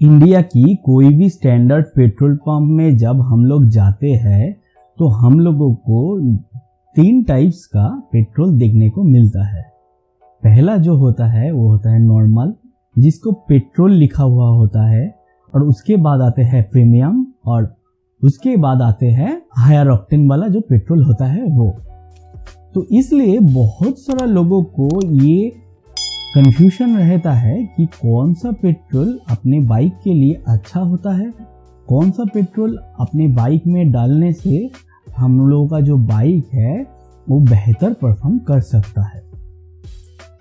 India की कोई भी स्टैंडर्ड पेट्रोल पंप में जब हम लोग जाते हैं तो हम लोगों को 3 टाइप्स का पेट्रोल देखने को मिलता है। पहला जो होता है वो होता है नॉर्मल, जिसको पेट्रोल लिखा हुआ होता है, और उसके बाद आते हैं प्रीमियम, और उसके बाद आते हैं हायर ऑक्टेन वाला जो पेट्रोल होता है वो। तो इसलिए बहुत सारा लोगों को ये कंफ्यूजन रहता है कि कौन सा पेट्रोल अपने बाइक के लिए अच्छा होता है, कौन सा पेट्रोल अपने बाइक में डालने से हम लोगों का जो बाइक है वो बेहतर परफॉर्म कर सकता है।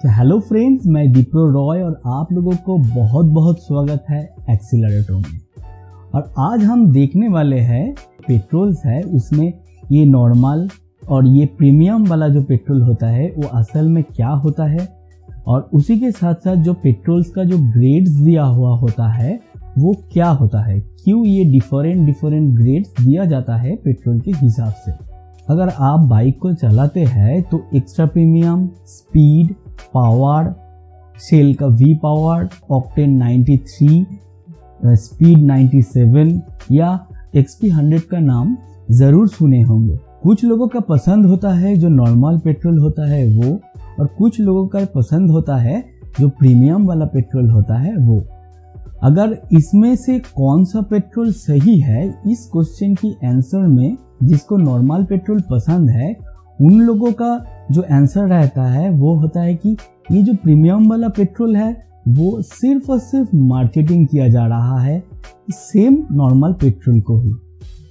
तो हेलो फ्रेंड्स, मैं दीपक रॉय और आप लोगों को बहुत बहुत स्वागत है एक्सीलरेटर में। और आज हम देखने वाले हैं पेट्रोल्स है, उसमें ये नॉर्मल और ये प्रीमियम वाला जो पेट्रोल होता है वो असल में क्या होता है, और उसी के साथ साथ जो पेट्रोल्स का जो ग्रेड्स दिया हुआ होता है वो क्या होता है, क्यों ये डिफरेंट ग्रेड्स दिया जाता है पेट्रोल के हिसाब से। अगर आप बाइक को चलाते हैं तो extra premium, speed, power, Shell का वी पावर, ऑक्टेन 93, स्पीड 97 या XP 100 का नाम ज़रूर सुने होंगे। कुछ लोगों का पसंद होता है जो नॉर्मल पेट्रोल होता है वो, और कुछ लोगों का पसंद होता है जो प्रीमियम वाला पेट्रोल होता है वो। अगर इसमें से कौन सा पेट्रोल सही है, इस क्वेश्चन की आंसर में जिसको नॉर्मल पेट्रोल पसंद है उन लोगों का जो आंसर रहता है वो होता है कि ये जो प्रीमियम वाला पेट्रोल है वो सिर्फ और सिर्फ मार्केटिंग किया जा रहा है सेम नॉर्मल पेट्रोल को ही।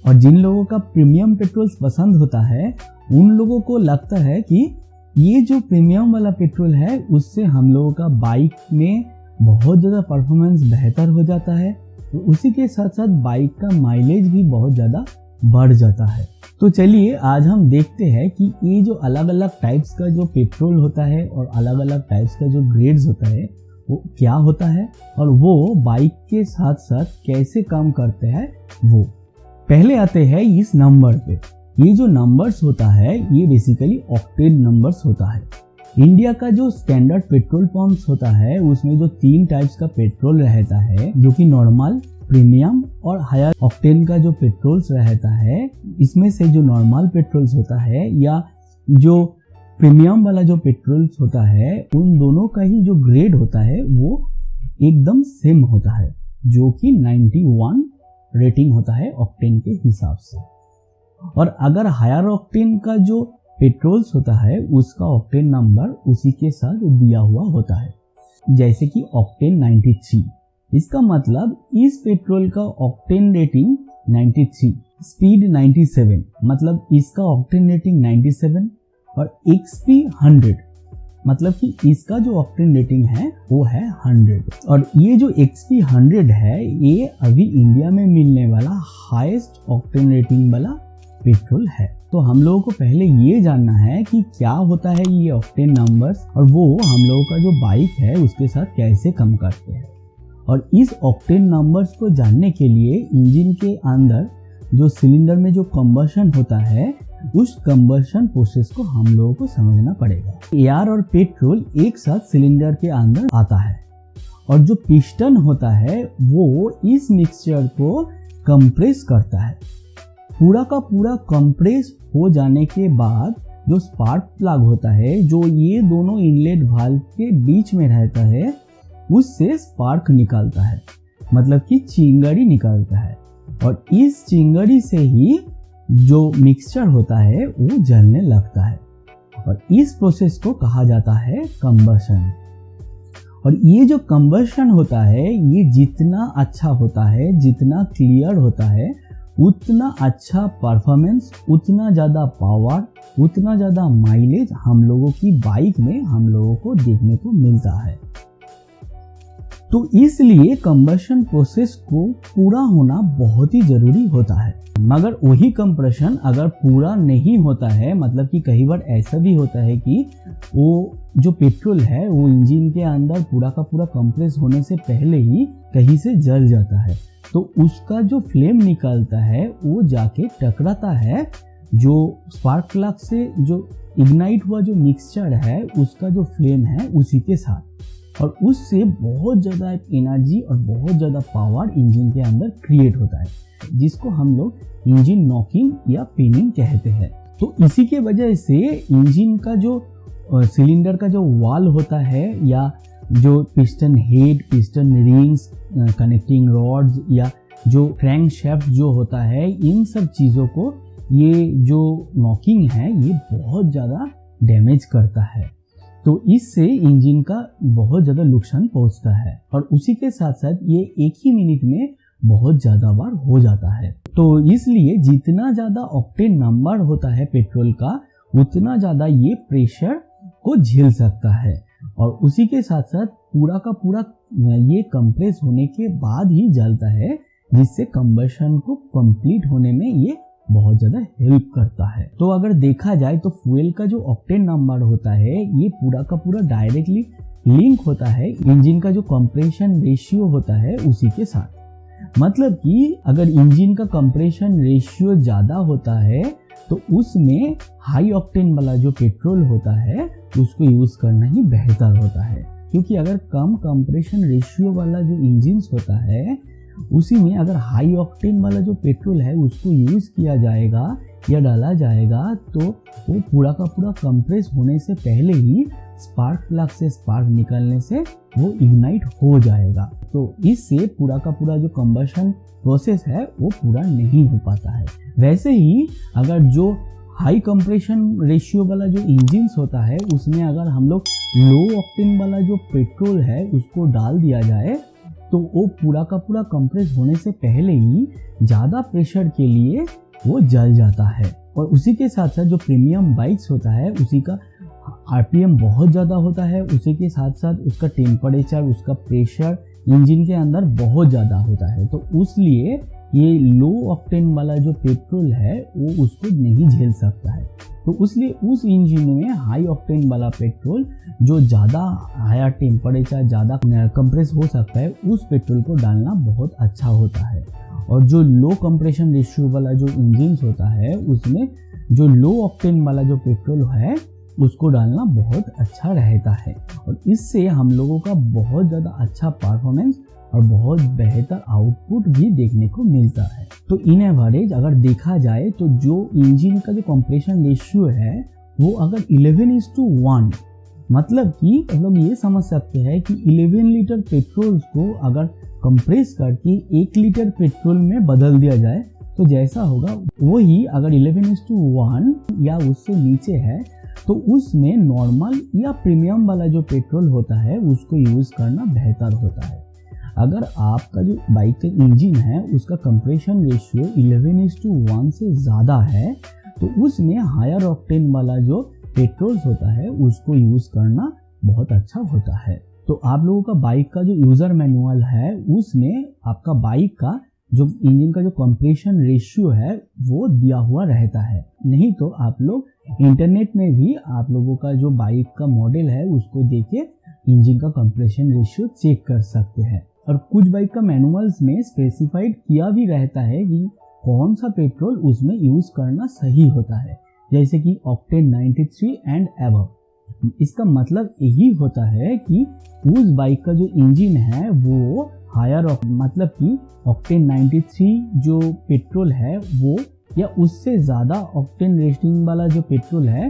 और जिन लोगों का प्रीमियम पेट्रोल पसंद होता है उन लोगों को लगता है कि ये जो प्रीमियम वाला पेट्रोल है उससे हम लोगों का बाइक में बहुत ज़्यादा परफॉर्मेंस बेहतर हो जाता है, तो उसी के साथ साथ बाइक का माइलेज भी बहुत ज़्यादा बढ़ जाता है। तो चलिए आज हम देखते हैं कि ये जो अलग अलग टाइप्स का जो पेट्रोल होता है और अलग अलग टाइप्स का जो ग्रेड्स होता है वो क्या होता है और वो बाइक के साथ साथ कैसे काम करते हैं वो। पहले आते हैं इस नंबर पे। ये जो नंबर्स होता है ये बेसिकली ऑक्टेन नंबर्स होता है। इंडिया का जो स्टैंडर्ड पेट्रोल पंप्स होता है उसमें जो 3 टाइप्स का पेट्रोल रहता है, जो कि नॉर्मल, प्रीमियम और हायर ऑक्टेन का जो पेट्रोल्स रहता है, इसमें से जो नॉर्मल पेट्रोल्स होता है या जो प्रीमियम वाला जो पेट्रोल्स होता है उन दोनों का ही जो ग्रेड होता है वो एकदम सेम होता है, जो कि 91 रेटिंग होता है ऑक्टेन के हिसाब से। और अगर हायर ऑक्टेन का जो पेट्रोल्स होता है उसका ऑक्टेन नंबर उसी के साथ दिया हुआ होता है, जैसे कि ऑक्टेन 93। इसका मतलब इस पेट्रोल का ऑक्टेन रेटिंग 93, स्पीड 97, मतलब इसका ऑक्टेन रेटिंग 97, और XP 100 मतलब कि इसका जो ऑक्टेन रेटिंग है वो है 100। और ये जो XP 100 है ये अभी इंडिया में मिलने वाला हाईएस्ट ऑक्टेन रेटिंग वाला पेट्रोल है। तो हम लोगों को पहले ये जानना है कि क्या होता है ये ऑक्टेन नंबर्स, और वो हम लोगों का जो बाइक है उसके साथ कैसे कम करते हैं। और इस ऑक्टेन नंबर्स को जानने के लिए इंजन के अंदर जो सिलेंडर में जो कंबशन होता है उस कंबशन प्रोसेस को हम लोगों को समझना पड़ेगा। एयर और पेट्रोल एक साथ सिलेंडर के अंदर आता है, और जो पिस्टन होता है वो इस मिक्सचर को कंप्रेस करता है। पूरा का पूरा कंप्रेस हो जाने के बाद जो स्पार्क प्लग होता है, जो ये दोनों इनलेट वाल्व के बीच में रहता है, उससे स्पार्क निकलता है, मतलब कि चिंगारी निकलता है। और इस चिंगारी से ही जो मिक्सचर होता है वो जलने लगता है, और इस प्रोसेस को कहा जाता है कंबशन। और ये जो कंबशन होता है ये जितना अच्छा होता है, जितना क्लियर होता है, उतना अच्छा परफॉर्मेंस, उतना ज़्यादा पावर, उतना ज़्यादा माइलेज हम लोगों की बाइक में हम लोगों को देखने को मिलता है। तो इसलिए कंबशन प्रोसेस को पूरा होना बहुत ही ज़रूरी होता है। मगर वही कंप्रेशन अगर पूरा नहीं होता है, मतलब कि कई बार ऐसा भी होता है कि वो जो पेट्रोल है वो इंजन के अंदर पूरा का पूरा कंप्रेस होने से पहले ही कहीं से जल जाता है, तो उसका जो फ्लेम निकलता है वो जाके टकराता है जो स्पार्क प्लग से जो इग्नाइट हुआ जो मिक्सचर है उसका जो फ्लेम है उसी के साथ। और उससे बहुत ज़्यादा एनर्जी और बहुत ज़्यादा पावर इंजन के अंदर क्रिएट होता है, जिसको हम लोग इंजन नॉकिंग या पिनिंग कहते हैं। तो इसी के वजह से इंजन का जो सिलेंडर का जो वाल होता है या जो piston head, piston rings, connecting rods या जो क्रैंक शाफ्ट जो होता है, इन सब चीज़ों को ये जो नॉकिंग है ये बहुत ज़्यादा डैमेज करता है। तो इससे इंजन का बहुत ज़्यादा नुकसान पहुंचता है और उसी के साथ साथ ये एक ही मिनट में बहुत ज़्यादा बार हो जाता है। तो इसलिए जितना ज़्यादा ऑक्टेन नंबर होता है पेट्रोल का, उतना ज़्यादा ये प्रेशर को झेल सकता है और उसी के साथ साथ पूरा का पूरा ये कंप्रेस होने के बाद ही जलता है, जिससे कंबशन को कंप्लीट होने में ये बहुत ज़्यादा हेल्प करता है। तो अगर देखा जाए तो फ्यूल का जो ऑक्टेन नंबर होता है ये पूरा का पूरा डायरेक्टली लिंक होता है इंजन का जो कंप्रेशन रेशियो होता है उसी के साथ। मतलब कि अगर इंजन का कंप्रेशन रेशियो ज़्यादा होता है तो उसमें हाई ऑक्टेन वाला जो पेट्रोल होता है उसको यूज़ करना ही बेहतर होता है, क्योंकि अगर कम कंप्रेशन रेशियो वाला जो इंजन होता है उसी में अगर हाई ऑक्टेन वाला जो पेट्रोल है उसको यूज़ किया जाएगा या डाला जाएगा तो वो पूरा का पूरा कंप्रेस होने से पहले ही स्पार्क प्लग से स्पार्क निकलने से वो इग्नाइट हो जाएगा। तो इससे पूरा का पूरा जो कंबशन प्रोसेस है वो पूरा नहीं हो पाता है। वैसे ही अगर जो हाई कंप्रेशन रेशियो वाला जो इंजन होता है उसमें अगर हम लोग लो ऑक्टेन वाला जो पेट्रोल है उसको डाल दिया जाए तो वो पूरा का पूरा कंप्रेस होने से पहले ही ज़्यादा प्रेशर के लिए वो जल जाता है। और उसी के साथ साथ जो प्रीमियम बाइक्स होता है उसी का आरपीएम बहुत ज़्यादा होता है, उसी के साथ साथ उसका टेम्परेचर, उसका प्रेशर इंजन के अंदर बहुत ज़्यादा होता है। तो उसलिए ये लो ऑक्टेन वाला जो पेट्रोल है वो उसको नहीं झेल सकता है। तो इसलिए उस इंजन में हाई ऑक्टेन वाला पेट्रोल जो ज़्यादा हायर टेम्परेचर, ज़्यादा कंप्रेस हो सकता है, उस पेट्रोल को डालना बहुत अच्छा होता है। और जो लो कंप्रेशन रेशियो वाला जो इंजन होता है उसमें जो लो ऑक्टेन वाला जो पेट्रोल है उसको डालना बहुत अच्छा रहता है और इससे हम लोगों का बहुत ज़्यादा अच्छा परफॉर्मेंस और बहुत बेहतर आउटपुट भी देखने को मिलता है। तो इन एवरेज अगर देखा जाए तो जो इंजन का जो कंप्रेशन रेशियो है वो अगर 11:1, मतलब कि हम लोग ये समझ सकते हैं कि 11 लीटर पेट्रोल को अगर कंप्रेस करके 1 लीटर पेट्रोल में बदल दिया जाए तो जैसा होगा वही अगर 11:1 या उससे नीचे है तो उसमें नॉर्मल या प्रीमियम वाला जो पेट्रोल होता है उसको यूज़ करना बेहतर होता है। अगर आपका जो बाइक का इंजन है उसका कंप्रेशन रेशियो 11:1 से ज़्यादा है तो उसमें हायर ऑक्टेन वाला जो पेट्रोल होता है उसको यूज़ करना बहुत अच्छा होता है। तो आप लोगों का बाइक का जो यूज़र मैनुअल है उसमें आपका बाइक का जो इंजन का जो कंप्रेशन रेशियो है वो दिया हुआ रहता है। नहीं तो आप लोग इंटरनेट में भी आप लोगों का जो बाइक का मॉडल है उसको देख के इंजन का कंप्रेशन रेशियो चेक कर सकते हैं। और कुछ बाइक का मैनुअल्स में स्पेसिफाइड किया भी रहता है कि कौन सा पेट्रोल उसमें यूज़ करना सही होता है, जैसे कि ऑक्टेन 93 एंड अबव। इसका मतलब यही होता है कि उस बाइक का जो इंजन है वो हायर मतलब कि ऑक्टेन 93 जो पेट्रोल है वो या उससे ज़्यादा ऑक्टेन रेटिंग वाला जो पेट्रोल है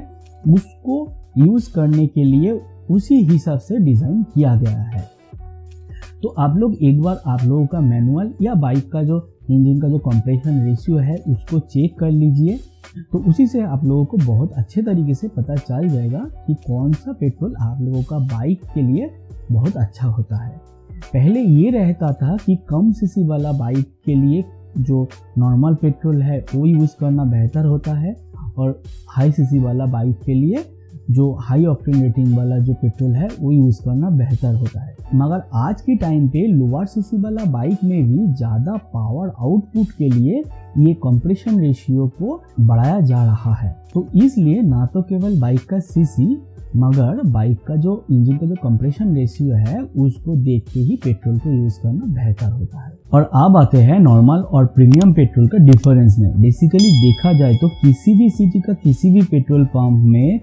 उसको यूज़ करने के लिए उसी हिसाब से डिज़ाइन किया गया है। तो आप लोग एक बार आप लोगों का मैनुअल या बाइक का जो इंजन का जो कंप्रेशन रेशियो है उसको चेक कर लीजिए, तो उसी से आप लोगों को बहुत अच्छे तरीके से पता चल जाएगा कि कौन सा पेट्रोल आप लोगों का बाइक के लिए बहुत अच्छा होता है। पहले ये रहता था कि कम सीसी वाला बाइक के लिए जो नॉर्मल पेट्रोल है वो यूज़ करना बेहतर होता है और हाई सीसी वाला बाइक के लिए जो हाई ऑक्टेन रेटिंग वाला जो पेट्रोल है वो यूज़ करना बेहतर होता है। मगर आज के टाइम पे लोअर सीसी वाला बाइक में भी ज़्यादा पावर आउटपुट के लिए ये कंप्रेशन रेशियो को बढ़ाया जा रहा है। तो इसलिए ना तो केवल बाइक का सीसी मगर बाइक का जो इंजन का जो कंप्रेशन रेशियो है उसको देख के ही पेट्रोल को यूज करना बेहतर होता है। और अब आते हैं नॉर्मल और प्रीमियम पेट्रोल का डिफरेंस में। बेसिकली देखा जाए तो किसी भी सिटी का किसी भी पेट्रोल पंप में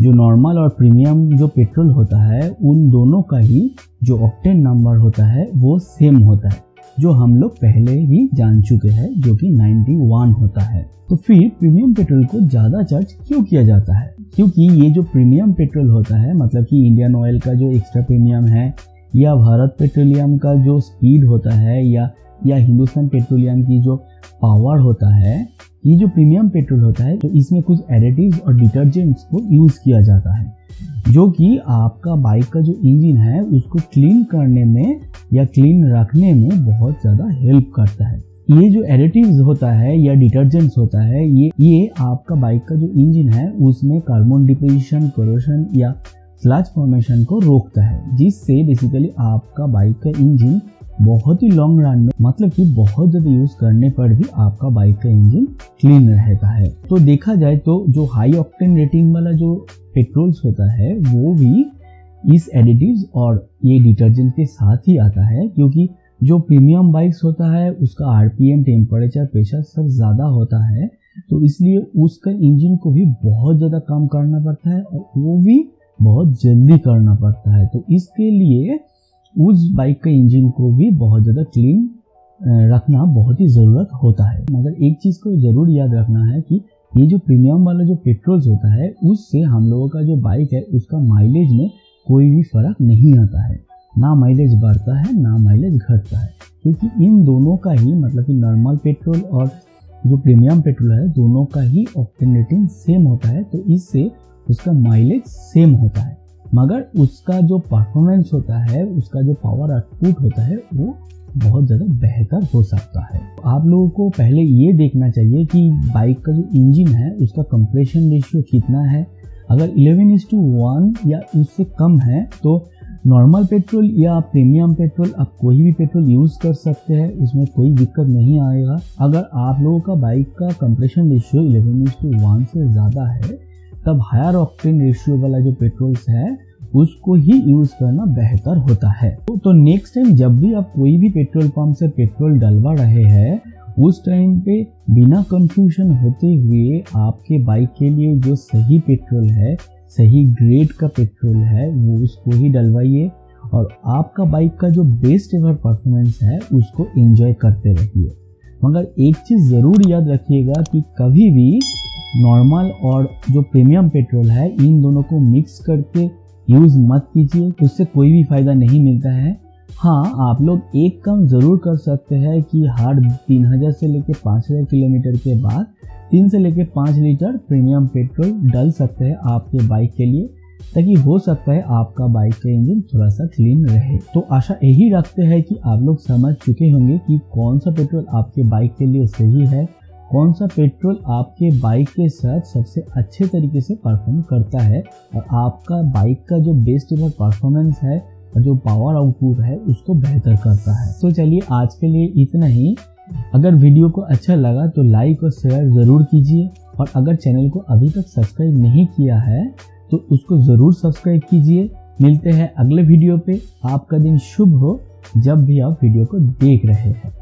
जो नॉर्मल और प्रीमियम जो पेट्रोल होता है उन दोनों का ही जो ऑक्टेन नंबर होता है वो सेम होता है, जो हम लोग पहले ही जान चुके हैं, जो कि 91 होता है। तो फिर प्रीमियम पेट्रोल को ज़्यादा चार्ज क्यों किया जाता है? क्योंकि ये जो प्रीमियम पेट्रोल होता है, मतलब कि इंडियन ऑयल का जो एक्स्ट्रा प्रीमियम है या भारत पेट्रोलियम का जो स्पीड होता है या हिंदुस्तान पेट्रोलियम की जो पावर होता है, ये जो प्रीमियम पेट्रोल होता है तो इसमें कुछ एडिटिव्स और डिटर्जेंट्स को यूज़ किया जाता है, जो कि आपका बाइक का जो इंजन है उसको क्लीन करने में या क्लीन रखने में बहुत ज़्यादा हेल्प करता है। ये जो एडिटिव्स होता है या डिटर्जेंट्स होता है ये आपका बाइक का जो इंजन है उसमें कार्बन डिपोजिशन, कोरोशन या स्लज फॉर्मेशन को रोकता है, जिससे बेसिकली आपका बाइक का इंजन बहुत ही लॉन्ग रन में, मतलब कि बहुत ज़्यादा यूज़ करने पर भी आपका बाइक का इंजन क्लीन रहता है। तो देखा जाए तो जो हाई ऑक्टेन रेटिंग वाला जो पेट्रोल्स होता है वो भी इस एडिटिव्स और ये डिटर्जेंट के साथ ही आता है, क्योंकि जो प्रीमियम बाइक्स होता है उसका आरपीएम, टेम्परेचर, प्रेशर सब ज़्यादा होता है, तो इसलिए उसका इंजन को भी बहुत ज़्यादा काम करना पड़ता है और वो भी बहुत जल्दी करना पड़ता है। तो इसके लिए उस बाइक का इंजन को भी बहुत ज़्यादा क्लीन रखना बहुत ही ज़रूरत होता है। मगर एक चीज़ को ज़रूर याद रखना है कि ये जो प्रीमियम वाला जो पेट्रोल्स होता है उससे हम लोगों का जो बाइक है उसका माइलेज में कोई भी फ़र्क नहीं आता है, ना माइलेज बढ़ता है ना माइलेज घटता है, क्योंकि इन दोनों का ही, मतलब कि नॉर्मल पेट्रोल और जो प्रीमियम पेट्रोल है दोनों का ही ऑक्टेन रेटिंग सेम होता है, तो इससे उसका माइलेज सेम होता है, मगर उसका जो परफॉर्मेंस होता है, उसका जो पावर आउटपुट होता है वो बहुत ज़्यादा बेहतर हो सकता है। आप लोगों को पहले ये देखना चाहिए कि बाइक का जो इंजन है उसका कंप्रेशन रेशियो कितना है। अगर 11:1 या उससे कम है तो नॉर्मल पेट्रोल या प्रीमियम पेट्रोल, आप कोई भी पेट्रोल यूज़ कर सकते हैं, उसमें कोई दिक्कत नहीं आएगा। अगर आप लोगों का बाइक का कंप्रेशन रेशियो 11:1 से ज़्यादा है तब हायर ऑक्टेन रेशियो वाला जो पेट्रोल्स है उसको ही यूज़ करना बेहतर होता है। तो नेक्स्ट टाइम जब भी आप कोई भी पेट्रोल पंप से पेट्रोल डलवा रहे हैं उस टाइम पे बिना कंफ्यूजन होते हुए आपके बाइक के लिए जो सही पेट्रोल है, सही ग्रेड का पेट्रोल है वो उसको ही डलवाइए और आपका बाइक का जो बेस्ट एवर परफॉर्मेंस है उसको एंजॉय करते रहिए। मगर एक चीज़ ज़रूर याद रखिएगा कि कभी भी नॉर्मल और जो प्रीमियम पेट्रोल है इन दोनों को मिक्स करके यूज़ मत कीजिए, उससे कोई भी फ़ायदा नहीं मिलता है। हाँ, आप लोग एक काम ज़रूर कर सकते हैं कि हर 3000 से लेकर 5000 किलोमीटर के बाद 3 से लेकर 5 लीटर प्रीमियम पेट्रोल डल सकते हैं आपके बाइक के लिए, ताकि हो सकता है आपका बाइक का इंजन थोड़ा सा क्लीन रहे। तो आशा यही रखते हैं कि आप लोग समझ चुके होंगे कि कौन सा पेट्रोल आपके बाइक के लिए सही है, कौन सा पेट्रोल आपके बाइक के साथ सबसे अच्छे तरीके से परफॉर्म करता है और आपका बाइक का जो बेस्ट एवर परफॉर्मेंस है और जो पावर आउटपुट है उसको बेहतर करता है। तो चलिए आज के लिए इतना ही। अगर वीडियो को अच्छा लगा तो लाइक और शेयर ज़रूर कीजिए और अगर चैनल को अभी तक सब्सक्राइब नहीं किया है तो उसको ज़रूर सब्सक्राइब कीजिए। मिलते हैं अगले वीडियो पे। आपका दिन शुभ हो जब भी आप वीडियो को देख रहे हैं।